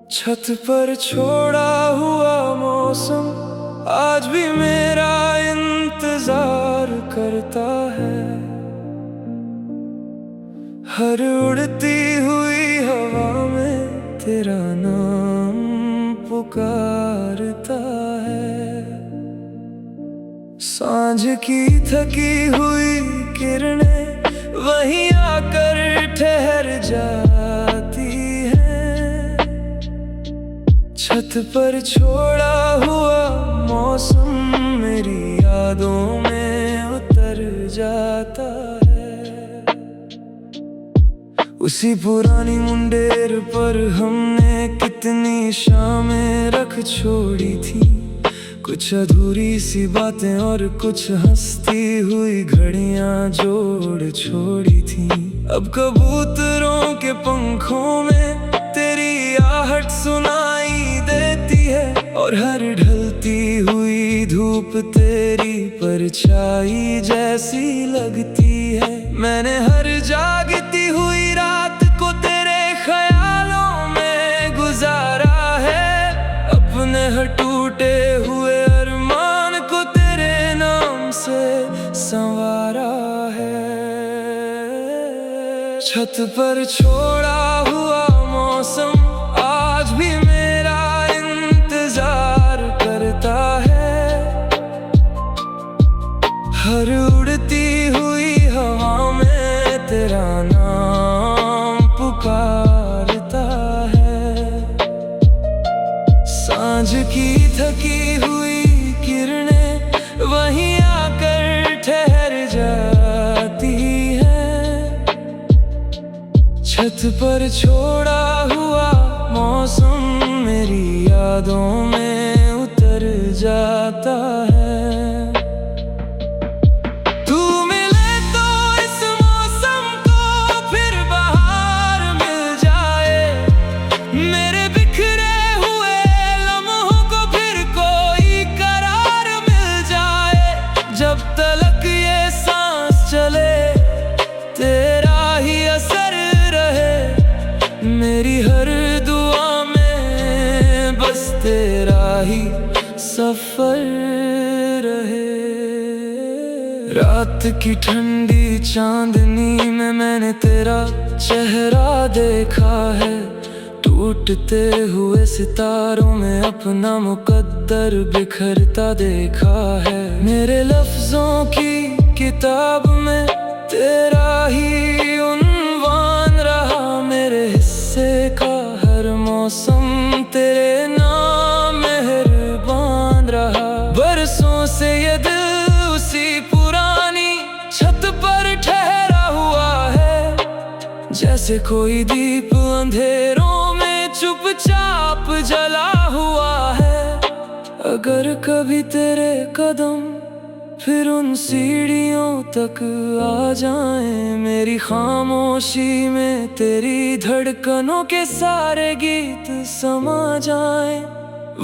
छत पर छोड़ा हुआ मौसम आज भी मेरा इंतजार करता है। हर उड़ती हुई हवा में तेरा नाम पुकारता है। सांझ की थकी हुई किरणें वहीं आकर ठहर जाती हैं। छत पर छोड़ा हुआ मौसम मेरी यादों में उतर जाता है। उसी पुरानी मुंडेर पर हमने कितनी शामें रख छोड़ी थी। कुछ अधूरी सी बातें और कुछ हंसती हुई घड़ियां जोड़ छोड़ी थी। अब कबूतरों के पंखों में तेरी आहट सुनाई देती है और हर ढलती हुई धूप तेरी परछाई जैसी लगती है। मैंने हर जागती हुई रात को तेरे ख्यालों में गुजारा है। अपने टूटे हुए अरमान को तेरे नाम से संवारा है। छत पर छोड़ा हुआ मौसम आज भी मेरा इंतजार करता है। हर उड़ती हुई हवा में तेरा नाम पुकारता है। सांझ की थकी हुई किरणें वहीं आकर ठहर जाती हैं। छत पर छोड़ा हुआ मौसम मेरी यादों में उतर जाता है। तू मिले तो इस मौसम को फिर बाहर मिल जाए। मेरे बिखरे हुए लम्हों को फिर कोई करार मिल जाए। जब तलक ये सांस चले तेरा ही असर रहे। मेरी हर दुआ में बस तेरा ही सफर रहे। रात की ठंडी चांदनी में मैंने तेरा चेहरा देखा है। टूटते हुए सितारों में अपना मुकद्दर बिखरता देखा है। मेरे लफ्जों की किताब में तेरा ही उन्वान रहा। मेरे हिस्से का हर मौसम तेरे नाम मेहरबान रहा। बरसों से ये दिल उसी पुरानी छत पर ठहरा हुआ है। जैसे कोई दीप अंधेरों में चुपचाप जला हुआ है। अगर कभी तेरे कदम फिर उन सीढ़ियों तक आ जाएं, मेरी खामोशी में तेरी धड़कनों के सारे गीत समा जाएं।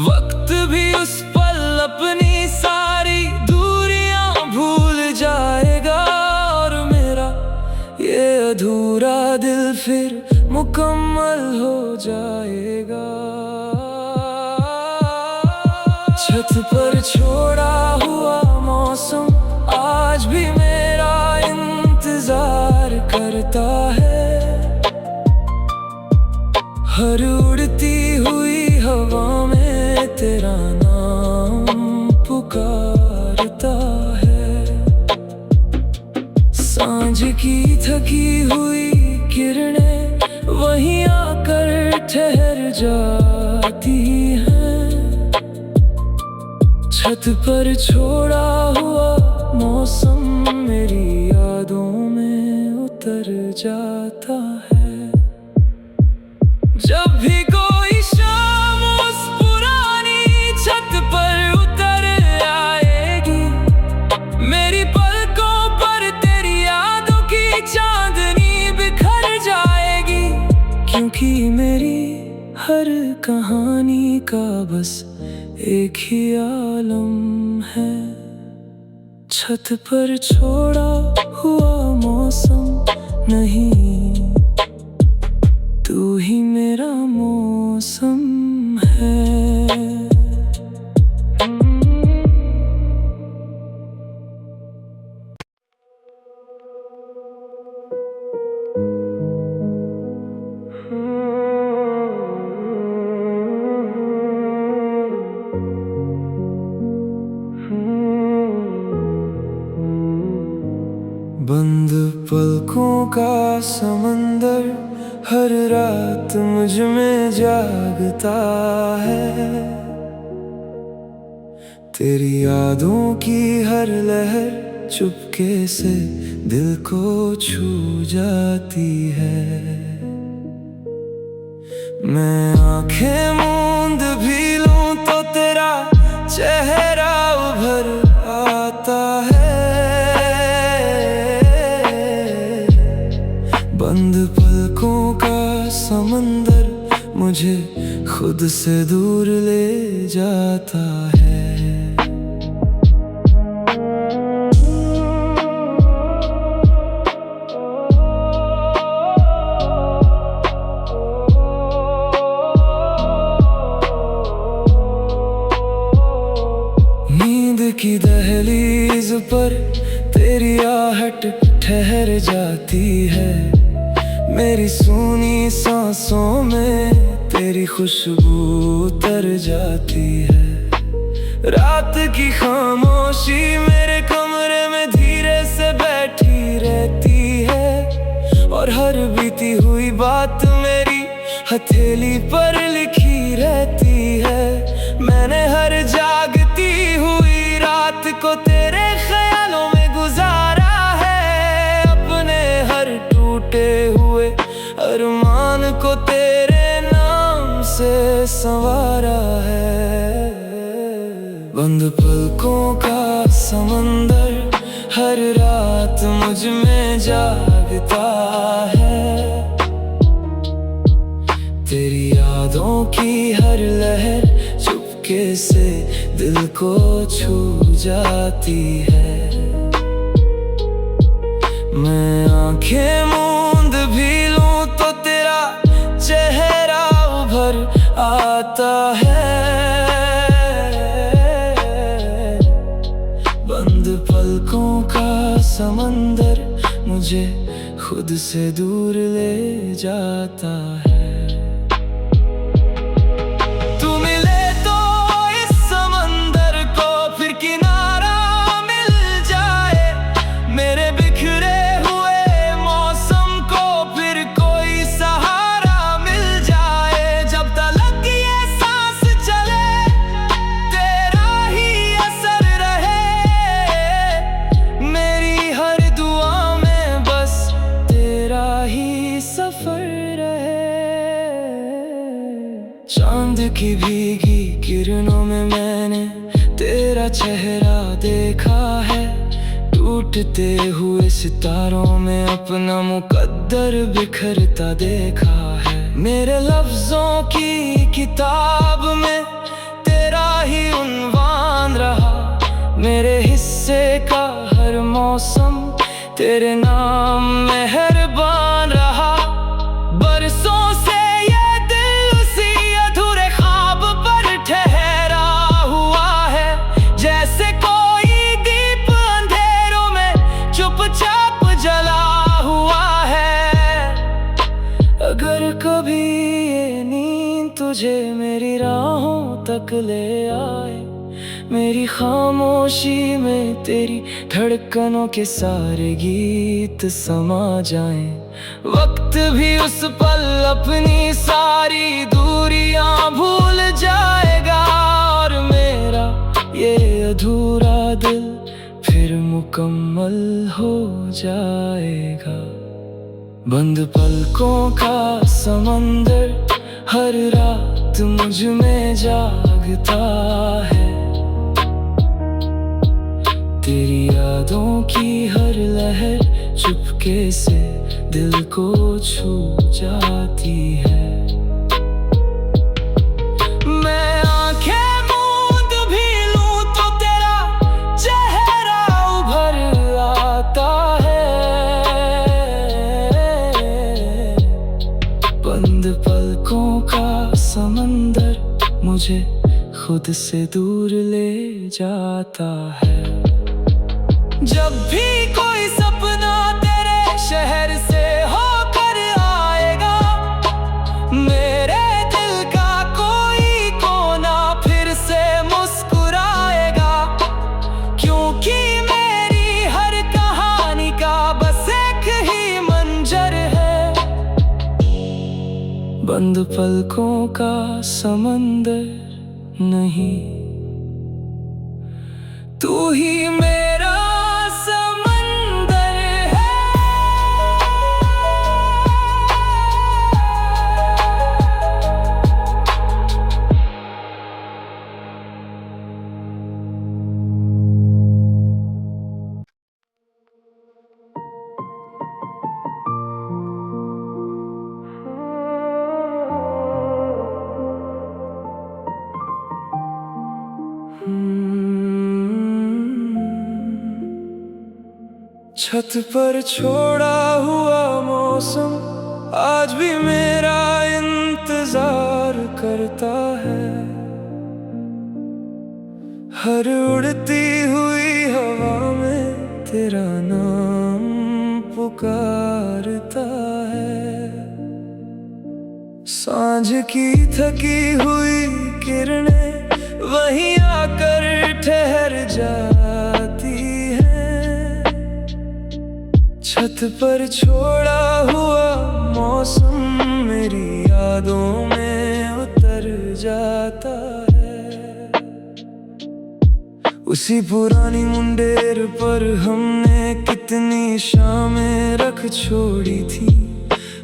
वक्त भी उस पल अपनी सारी दूरियां भूल जाएगा और मेरा ये अधूरा दिल फिर मुकम्मल हो जाएगा। छत पर छोड़ा हुआ मौसम आज भी मेरा इंतजार करता है। हर उड़ती हुई हवा में तेरा नाम पुकारता है। सांझ की थकी हुई किरणें वहीं आकर ठहर जाती हैं। छत पर छोड़ा हुआ मौसम मेरी यादों में उतर जाता है। जब भी कोई शाम उस पुरानी छत पर उतर आएगी, मेरी पलकों पर तेरी यादों की चांदनी बिखर जाएगी। क्योंकि मेरी हर कहानी का बस एक ही आलम है। छत पर छोड़ा हुआ मौसम नहीं, तू तू ही मेरा मौसम है। बंद पलकों का समंदर हर रात मुझ में जागता है। तेरी यादों की हर लहर चुपके से दिल को छू जाती है। मैं आंखें मूंद भी लूं तो तेरा चेहरा उभर आता है। बंद पलकों का समंदर मुझे खुद से दूर ले जाता है। नींद की दहलीज पर तेरी आहट ठहर जाती है। मेरी सूनी सांसों में तेरी खुशबू उतर जाती है। रात की खामोशी मेरे कमरे में धीरे से बैठी रहती है। और हर बीती हुई बात मेरी हथेली पर लिखी रहती है। मैंने हर जागती हुई रात को तेरे ख्यालों में गुजारा है। अपने हर टूटे हुए अरमान को तेरे नाम से संवारा है। बंद पलकों का समंदर हर रात मुझ में जागता है। तेरी यादों की हर लहर चुपके से दिल को छू जाती है। मैं आंखें मूंद भी लूं तो तेरा चेहरा उभर आता है। बंद पलकों का समंदर मुझे खुद से दूर ले जाता है। चांद की भीगी किरणों में मैंने तेरा चेहरा देखा है। टूटते हुए सितारों में अपना मुकद्दर बिखरता देखा है। मेरे लफ्जों की किताब में तेरा ही उन्वान रहा। मेरे हिस्से का हर मौसम तेरे नाम मेहरबान रहा। बरसों से अगर कभी ये नींद तुझे मेरी राहों तक ले आए, मेरी खामोशी में तेरी धड़कनों के सारे गीत समा जाएं। वक्त भी उस पल अपनी सारी दूरियां भूल जाएगा। और मेरा ये अधूरा दिल फिर मुकम्मल हो जाएगा। बंद पलकों का समंदर हर रात मुझ में जागता है। तेरी यादों की हर लहर चुपके से दिल को छू जाती है। मैं आंखें मूंद भी लूं तो तेरा चेहरा उभर आता है। बंद पलकों का समंदर मुझे खुद से दूर ले जाता है। जब भी कोई सपना तेरे शहर से होकर आएगा, मेरे दिल का कोई कोना फिर से मुस्कुराएगा, क्योंकि मेरी हर कहानी का बस एक ही मंजर है, बंद पलकों का समंदर नहीं, तू ही मेरा समंदर है। छत पर छोड़ा हुआ मौसम आज भी मेरा इंतजार करता है, हर उड़ती हुई हवा में तेरा नाम पुकारता है। सांझ की थकी हुई किरणें वहीं आकर ठहर जाती हैं, छत पर छोड़ा हुआ मौसम मेरी यादों में उतर जाता है। उसी पुरानी मुंडेर पर हमने कितनी शामें रख छोड़ी थी,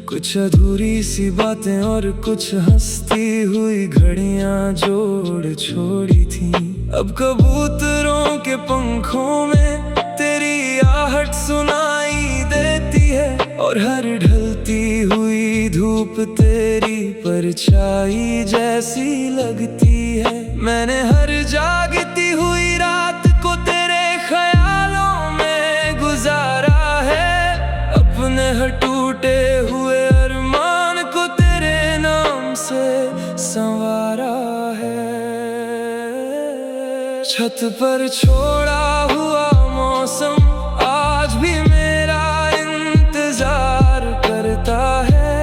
कुछ अधूरी सी बातें और कुछ हंसती हुई घड़ियां जोड़ छोड़ी थी। अब कबूतरों के पंखों में तेरी आहट सुनाई देती है, और हर ढलती हुई धूप तेरी परछाई जैसी लगती है। मैंने हर जागती हुई रात को तेरे ख्यालों में गुजारा है, अपने टूटे हुए अरमान को तेरे नाम से संवारा है। छत पर छोड़ा हुआ मौसम आज भी मेरा इंतजार करता है,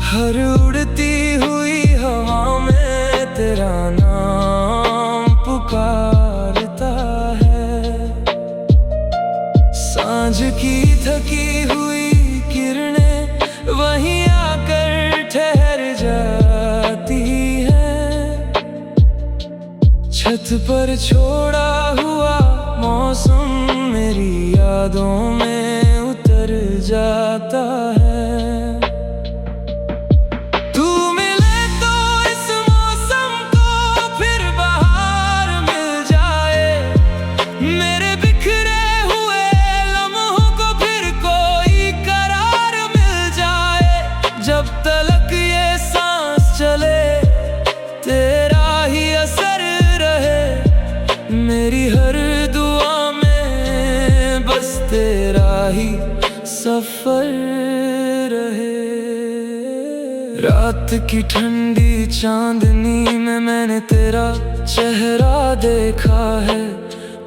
हर उड़ती हुई हवा में तेरा नाम पुकारता है। सांझ की थकी हुई किरणें वहीं आकर ठहर जाती हैं, छत पर छोड़ा हुआ मौसम मेरी यादों में उतर जाता है। तू मिले तो इस मौसम को फिर बाहर मिल जाए, मेरे बिखरे हुए लम्हों को फिर कोई करार मिल जाए। जब तलक ये सांस चले तेरा ही असर रहे, मेरी हर दुआ में बस तेरा ही सफर रहे। रात की ठंडी चांदनी में मैंने तेरा चेहरा देखा है,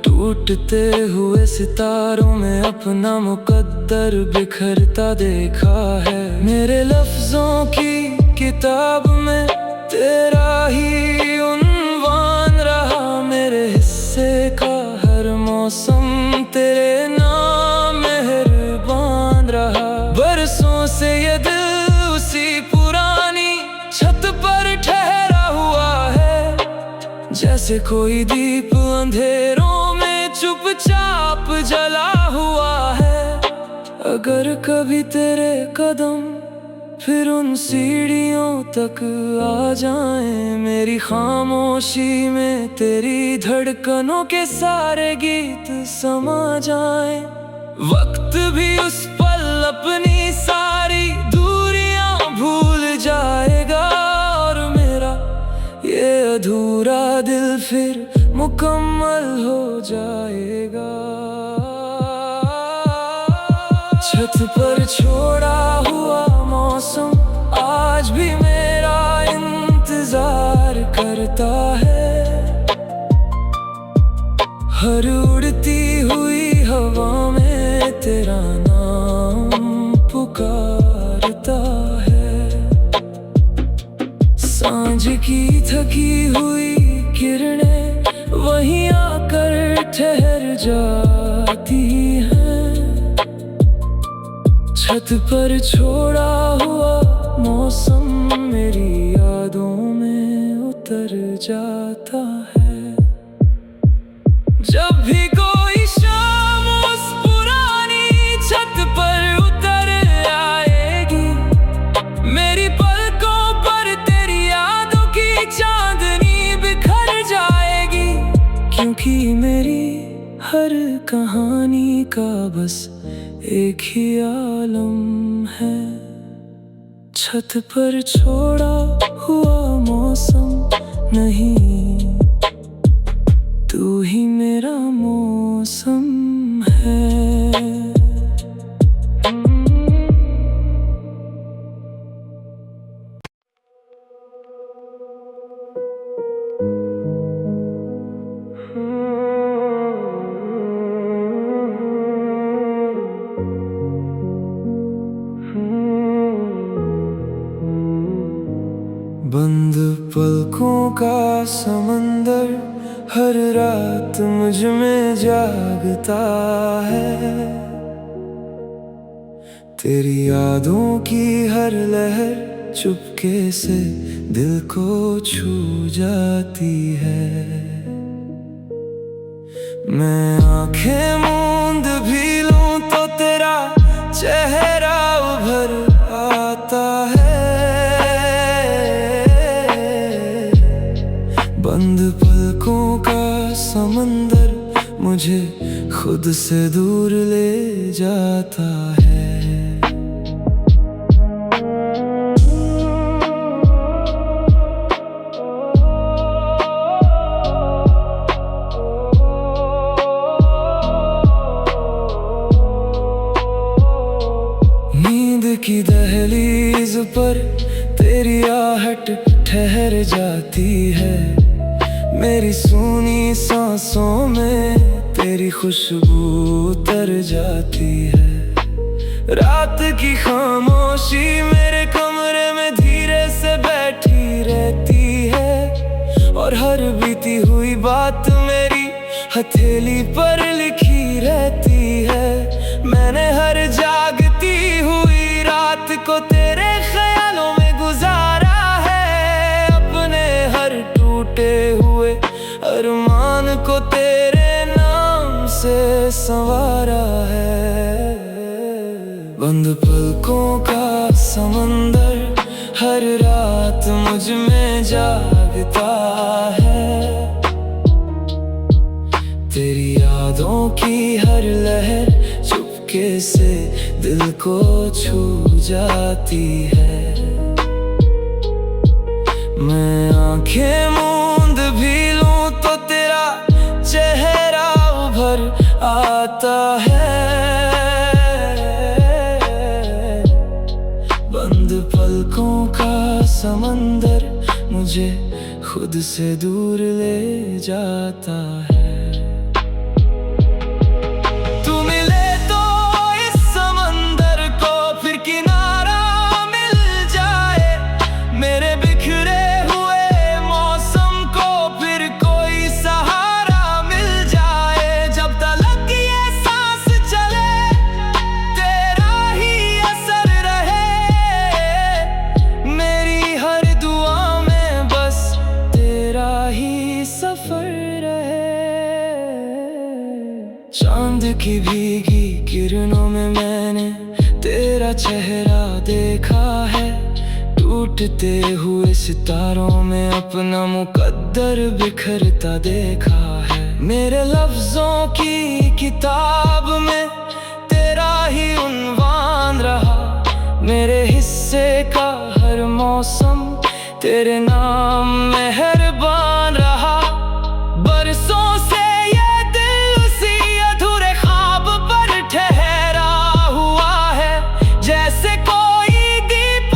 टूटते हुए सितारों में अपना मुकद्दर बिखरता देखा है। मेरे लफ्जों की किताब में तेरा ही उन्वान रहा, मेरे हिस्से का हर मौसम तेरे नाम मेहरबान रहा। बरसों से ये दिल उसी पुरानी छत पर ठहरा हुआ है, जैसे कोई दीप अंधेरों में चुपचाप जला हुआ है। अगर कभी तेरे कदम फिर उन सीढ़ियों तक आ जाएं, मेरी खामोशी में तेरी धड़कनों के सारे गीत समा जाएं। वक्त भी उस पल अपनी सारी दूरियां भूल जाएगा, और मेरा ये अधूरा दिल फिर मुकम्मल हो जाएगा। छत पर छोड़ा हुआ मौसम मौसम आज भी मेरा इंतजार करता है। हर उड़ती हुई हवा में तेरा नाम पुकारता है। सांझ की थकी हुई किरणें वहीं आकर ठहर जाती हैं। छत पर छोड़ा हुआ मौसम मेरी यादों में उतर जाता है। जब भी कोई शाम उस पुरानी छत पर उतर आएगी, मेरी पलकों पर तेरी यादों की चांदनी बिखर जाएगी। क्योंकि मेरी हर कहानी का बस एक ही आलम है, छत पर छोड़ा हुआ मौसम नहीं, तू ही मेरा मौसम है। बंद पलकों का समंदर हर रात मुझ में जागता है। तेरी यादों की हर लहर चुपके से दिल को छू जाती है। मैं आंखें मूंद भी लूं तो तेरा चेहरा उभर आता है। बंद पलकों का समंदर मुझे खुद से दूर ले जाता है। नींद की दहलीज पर तेरी आहट ठहर जाती है। मेरी सूनी सांसों में तेरी खुशबू उतर जाती है। रात की खामोशी मेरे कमरे में धीरे से बैठी रहती है। और हर बीती हुई बात मेरी हथेली पर लिखी रहती है। मैंने हर जागती हुई रात को तेरे ख्यालों में गुजारा है। अपने हर टूटे हुए अरमान को तेरे नाम से संवारा है। बंद पलकों का समंदर हर रात मुझ में जागता है। तेरी यादों की हर लहर चुपके से दिल को छू जाती है। मैं आंखें मूंद भी लूं तो तेरा चेहरा उभर आता है। बंद पलकों का समंदर मुझे खुद से दूर ले जाता है। चांद की भीगी किरणों में मैंने तेरा चेहरा देखा है। टूटते हुए सितारों में अपना मुकद्दर बिखरता देखा है। मेरे लफ्जों की किताब में तेरा ही उन्वान रहा। मेरे हिस्से का हर मौसम तेरे नाम मेहरबान रहा। बरसों से जैसे कोई दीप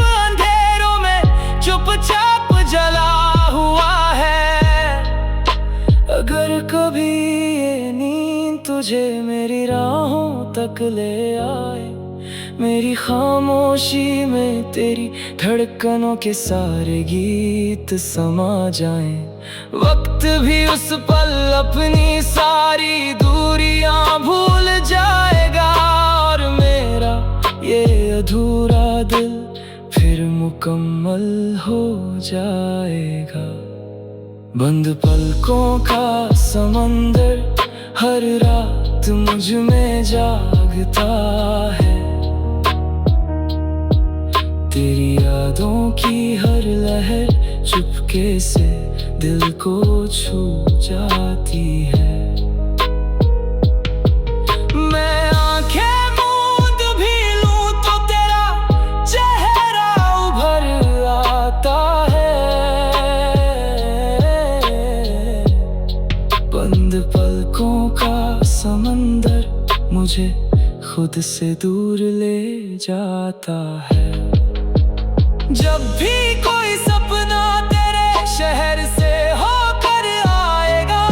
तक ले आए। मेरी खामोशी में तेरी धड़कनों के सारे गीत समा जाएं। वक्त भी उस पल अपनी सारी दूरियां भूल जाएगा, और मेरा ये अधूरा दिल फिर मुकम्मल हो जाएगा। बंद पलकों का समंदर हर रात मुझ में जागता है। तेरी यादों की हर लहर चुपके से दिल को छू जाती है। मैं आंखें मूंद भी लूं तो तेरा चेहरा उभर आता है। बंद पलकों का समंदर मुझे खुद से दूर ले जाता है। जब भी कोई सपना तेरे शहर से होकर आएगा,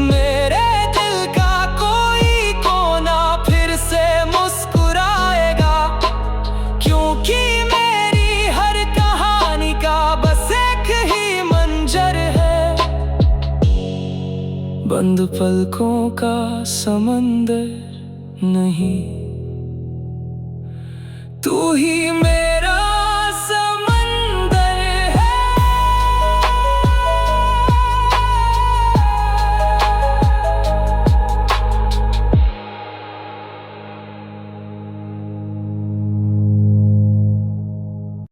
मेरे दिल का कोई कोना फिर से मुस्कुराएगा। क्योंकि मेरी हर कहानी का बस एक ही मंजर है। बंद पलकों का समंदर नहीं, तू ही मेरा